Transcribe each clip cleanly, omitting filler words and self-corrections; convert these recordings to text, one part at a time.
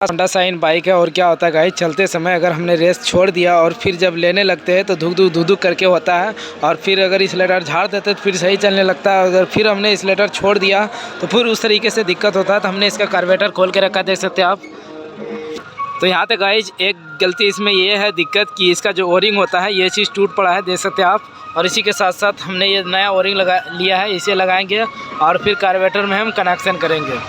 Honda shine bike है। और क्या होता है गाइस, चलते समय अगर हमने रेस छोड़ दिया और फिर जब लेने लगते हैं तो धुक धुक धुक धुक करके होता है। और फिर अगर एक्सीलरेटर झाड़ देते तो फिर सही चलने लगता है। अगर फिर हमने एक्सीलरेटर छोड़ दिया तो फिर उस तरीके से दिक्कत होता है। तो हमने इसका कार्बोरेटर खोल के रखा, देख सकते हैं आप। तो यहाँ पे गाइज एक गलती इसमें ये है दिक्कत कि इसका जो ओरिंग होता है ये चीज़ टूट पड़ा है, देख सकते हैं आप। और इसी के साथ साथ हमने ये नया ओरिंग लगा लिया है, इसे लगाएंगे और फिर कार्बोरेटर में हम कनेक्शन करेंगे।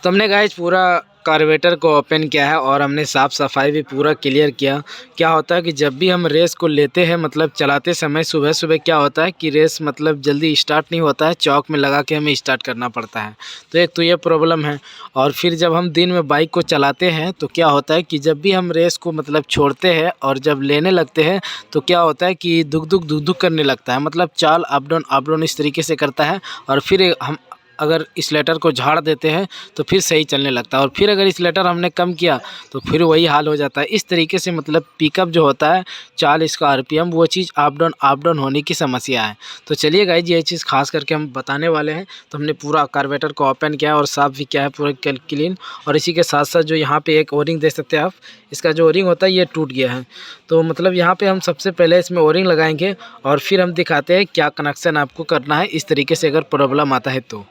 तो हमने गाइज पूरा कार्बोरेटर को ओपन किया है और हमने साफ़ सफाई भी पूरा क्लियर किया। क्या होता है कि जब भी हम रेस को लेते हैं, मतलब चलाते समय सुबह सुबह क्या होता है कि रेस मतलब जल्दी स्टार्ट नहीं होता है, चौक में लगा के हमें स्टार्ट करना पड़ता है। तो एक तो ये प्रॉब्लम है। और फिर जब हम दिन में बाइक को चलाते हैं तो क्या होता है कि जब भी हम रेस को मतलब छोड़ते हैं और जब लेने लगते हैं तो क्या होता है कि दुक दुक दुक दुक करने लगता है, मतलब चाल अप डाउन इस तरीके से करता है। और फिर हम अगर एक्सीलरेटर को झाड़ देते हैं तो फिर सही चलने लगता है। और फिर अगर एक्सीलरेटर हमने कम किया तो फिर वही हाल हो जाता है। इस तरीके से मतलब पिकअप जो होता है, चाल इसका आरपीएम, वो चीज़ अप डाउन होने की समस्या है। तो चलिए गाइज ये चीज़ खास करके हम बताने वाले हैं। तो हमने पूरा कार्बोरेटर को ओपन किया और साफ़ भी किया है पूरा क्लीन। और इसी के साथ साथ जो यहाँ पे एक ओरिंग देख सकते हैं आप, इसका जो ओरिंग होता है ये टूट गया है। तो मतलब यहाँ पे हम सबसे पहले इसमें ओरिंग लगाएंगे और फिर हम दिखाते हैं क्या कनेक्शन आपको करना है इस तरीके से अगर प्रॉब्लम आता है तो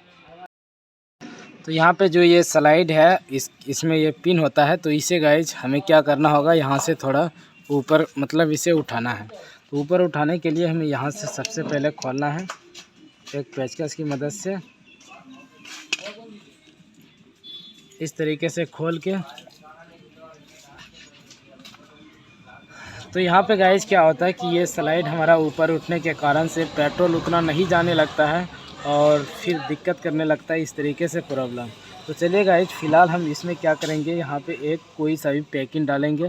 यहाँ पे जो ये स्लाइड है इसमें ये पिन होता है। तो इसे गाइज हमें क्या करना होगा, यहाँ से थोड़ा ऊपर मतलब इसे उठाना है। तो ऊपर उठाने के लिए हमें यहाँ से सबसे पहले खोलना है एक पेचकस की मदद से, इस तरीके से खोल के। तो यहाँ पे गाइज क्या होता है कि ये स्लाइड हमारा ऊपर उठने के कारण से पेट्रोल उतना नहीं जाने लगता है और फिर दिक्कत करने लगता है, इस तरीके से प्रॉब्लम। तो चलिए गाइज फ़िलहाल हम इसमें क्या करेंगे, यहाँ पे एक कोई सा भी पैकिंग डालेंगे।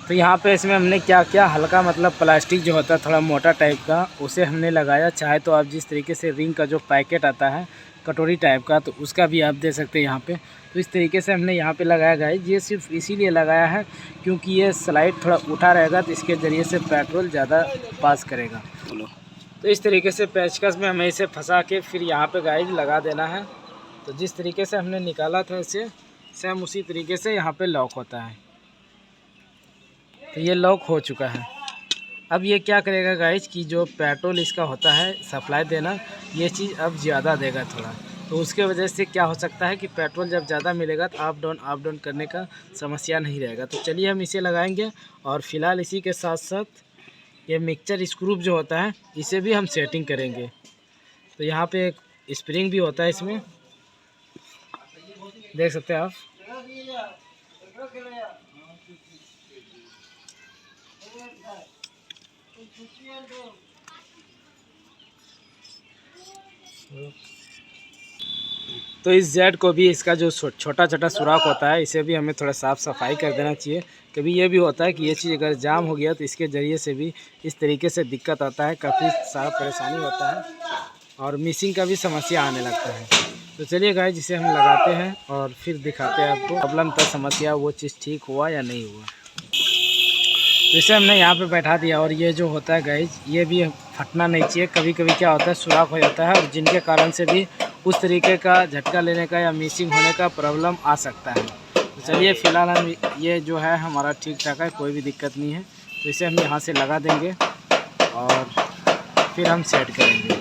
तो यहाँ पे इसमें हमने क्या किया, हल्का मतलब प्लास्टिक जो होता है थोड़ा मोटा टाइप का, उसे हमने लगाया। चाहे तो आप जिस तरीके से रिंग का जो पैकेट आता है कटोरी टाइप का, तो उसका भी आप दे सकते हैं यहाँ पे। तो इस तरीके से हमने यहाँ पे लगाया गाइज। ये सिर्फ इसीलिए लगाया है क्योंकि ये स्लाइड थोड़ा उठा रहेगा तो इसके ज़रिए से पेट्रोल ज़्यादा पास करेगा। तो इस तरीके से पेचकस में हमें इसे फंसा के फिर यहाँ पे गाइज लगा देना है। तो जिस तरीके से हमने निकाला था इसे सेम उसी तरीके से यहाँ पे लॉक होता है। तो ये लॉक हो चुका है। अब ये क्या करेगा गाइज कि जो पेट्रोल इसका होता है सप्लाई देना, ये चीज़ अब ज़्यादा देगा थोड़ा। तो उसके वजह से क्या हो सकता है कि पेट्रोल जब ज़्यादा मिलेगा तो अप डाउन करने का समस्या नहीं रहेगा। तो चलिए हम इसे लगाएंगे और फिलहाल इसी के साथ साथ ये मिक्सचर स्क्रू जो होता है इसे भी हम सेटिंग करेंगे। तो यहाँ पे एक स्प्रिंग भी होता है इसमें, देख सकते हैं आप। तो इस जेड को भी इसका जो छोटा छोटा सुराख होता है इसे भी हमें थोड़ा साफ़ सफाई कर देना चाहिए। कभी ये भी होता है कि ये चीज़ अगर जाम हो गया तो इसके ज़रिए से भी इस तरीके से दिक्कत आता है, काफ़ी सारा परेशानी होता है और मिसिंग का भी समस्या आने लगता है। तो चलिए गाइस जिसे हम लगाते हैं और फिर दिखाते हैं आपको प्रॉब्लम था, समस्या, वो चीज़ ठीक हुआ या नहीं हुआ। तो इसे हमने यहाँ पे बैठा दिया और ये जो होता है गाइस ये भी फटना नहीं चाहिए। कभी कभी क्या होता है सुराख हो जाता है और जिनके कारण से भी उस तरीके का झटका लेने का या मिसिंग होने का प्रॉब्लम आ सकता है। तो चलिए फ़िलहाल हम ये जो है हमारा ठीक ठाक है, कोई भी दिक्कत नहीं है। तो इसे हम यहाँ से लगा देंगे और फिर हम सेट करेंगे।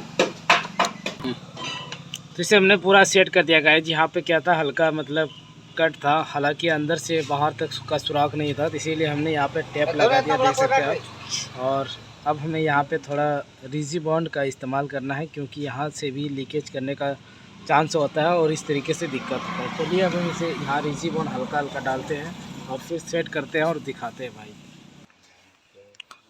तो इसे हमने पूरा सेट कर दिया गाइस। यहाँ पे क्या था, हल्का मतलब कट था, हालांकि अंदर से बाहर तक का सुराख नहीं था, तो इसीलिए हमने यहाँ पे टेप लगा दिया, देख सकते हैं आप। और अब हमें यहाँ पे थोड़ा रिजी बॉन्ड का इस्तेमाल करना है क्योंकि यहाँ से भी लीकेज करने का चांस होता है और इस तरीके से दिक्कत होता है। चलिए अब हम इसे यहाँ रिजी बॉन्ड हल्का हल्का डालते हैं और फिर सेट करते हैं और दिखाते हैं भाई।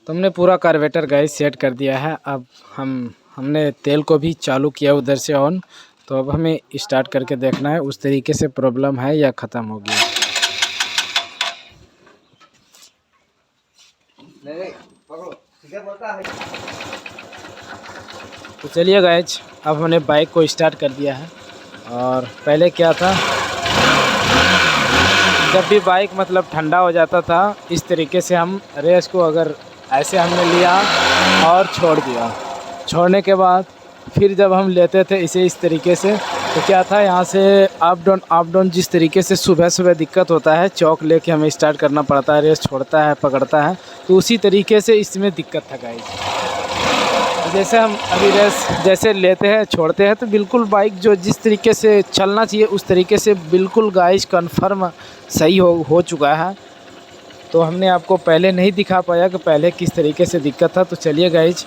तो हमने पूरा कार्बोरेटर गाइस सेट कर दिया है। अब हमने तेल को भी चालू किया उधर से ऑन। तो अब हमें स्टार्ट करके देखना है उस तरीके से प्रॉब्लम है या ख़त्म हो गया। तो चलिए गाइज अब हमने बाइक को स्टार्ट कर दिया है। और पहले क्या था, जब भी बाइक मतलब ठंडा हो जाता था इस तरीके से हम रेस को अगर ऐसे हमने लिया और छोड़ दिया, छोड़ने के बाद फिर जब हम लेते थे इसे इस तरीके से तो क्या था, यहाँ से अप डाउन जिस तरीके से सुबह सुबह दिक्कत होता है, चौक लेके हमें स्टार्ट करना पड़ता है, रेस छोड़ता है पकड़ता है, तो उसी तरीके से इसमें दिक्कत था गाइस। जैसे हम अभी रेस जैसे लेते हैं छोड़ते हैं तो बिल्कुल बाइक जो जिस तरीके से चलना चाहिए उस तरीके से बिल्कुल गाइस कन्फर्म सही हो चुका है। तो हमने आपको पहले नहीं दिखा पाया कि पहले किस तरीके से दिक्कत था। तो चलिए गाइज,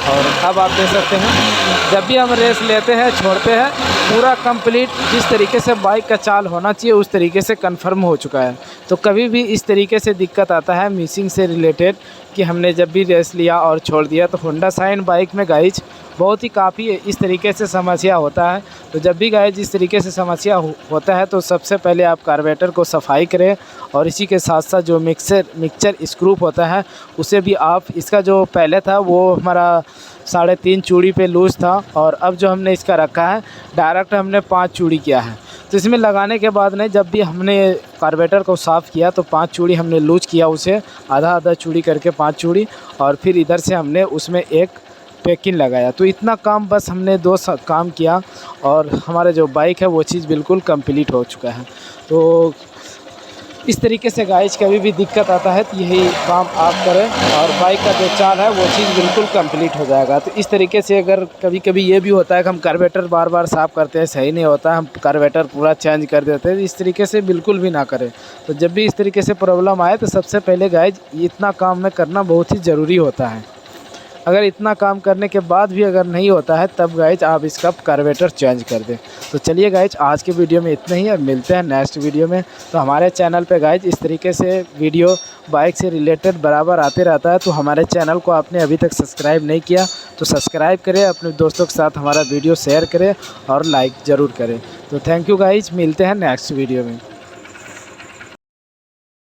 और अब आप देख सकते हैं जब भी हम रेस लेते हैं छोड़ते हैं पूरा कंप्लीट जिस तरीके से बाइक का चाल होना चाहिए उस तरीके से कंफर्म हो चुका है। तो कभी भी इस तरीके से दिक्कत आता है मिसिंग से रिलेटेड कि हमने जब भी रेस लिया और छोड़ दिया, तो होंडा शाइन बाइक में गाइज बहुत ही काफ़ी इस तरीके से समस्या होता है। तो जब भी गाइज इस तरीके से समस्या होता है तो सबसे पहले आप कार्बोरेटर को सफाई करें, और इसी के साथ साथ जो मिक्सचर स्क्रू होता है उसे भी आप, इसका जो पहले था वो हमारा 3.5 चूड़ी पे लूज़ था, और अब जो हमने इसका रखा है डायरेक्ट हमने 5 चूड़ी किया है। तो इसमें लगाने के बाद नहीं, जब भी हमने कार्बोरेटर को साफ़ किया तो 5 चूड़ी हमने लूज किया, उसे आधा चूड़ी करके 5 चूड़ी, और फिर इधर से हमने उसमें एक पैकिंग लगाया। तो इतना काम बस हमने 2 काम किया और हमारा जो बाइक है वो चीज़ बिल्कुल कंप्लीट हो चुका है। तो इस तरीके से गाइज कभी भी दिक्कत आता है तो यही काम आप करें और बाइक का जो चाल है वो चीज़ बिल्कुल कंप्लीट हो जाएगा। तो इस तरीके से अगर कभी कभी ये भी होता है कि हम कार्बोरेटर बार बार साफ़ करते हैं सही नहीं होता, हम कार्बोरेटर पूरा चेंज कर देते हैं, इस तरीके से बिल्कुल भी ना करें। तो जब भी इस तरीके से प्रॉब्लम आए तो सबसे पहले गाइज इतना काम में करना बहुत ही ज़रूरी होता है। अगर इतना काम करने के बाद भी अगर नहीं होता है तब गाइज आप इसका कार्बोरेटर चेंज कर दें। तो चलिए गाइज आज के वीडियो में इतना ही, और मिलते हैं नेक्स्ट वीडियो में। तो हमारे चैनल पे गाइज इस तरीके से वीडियो बाइक से रिलेटेड बराबर आते रहता है। तो हमारे चैनल को आपने अभी तक सब्सक्राइब नहीं किया तो सब्सक्राइब करें, अपने दोस्तों के साथ हमारा वीडियो शेयर करें और लाइक ज़रूर करें। तो थैंक यू गाइज, मिलते हैं नेक्स्ट वीडियो में।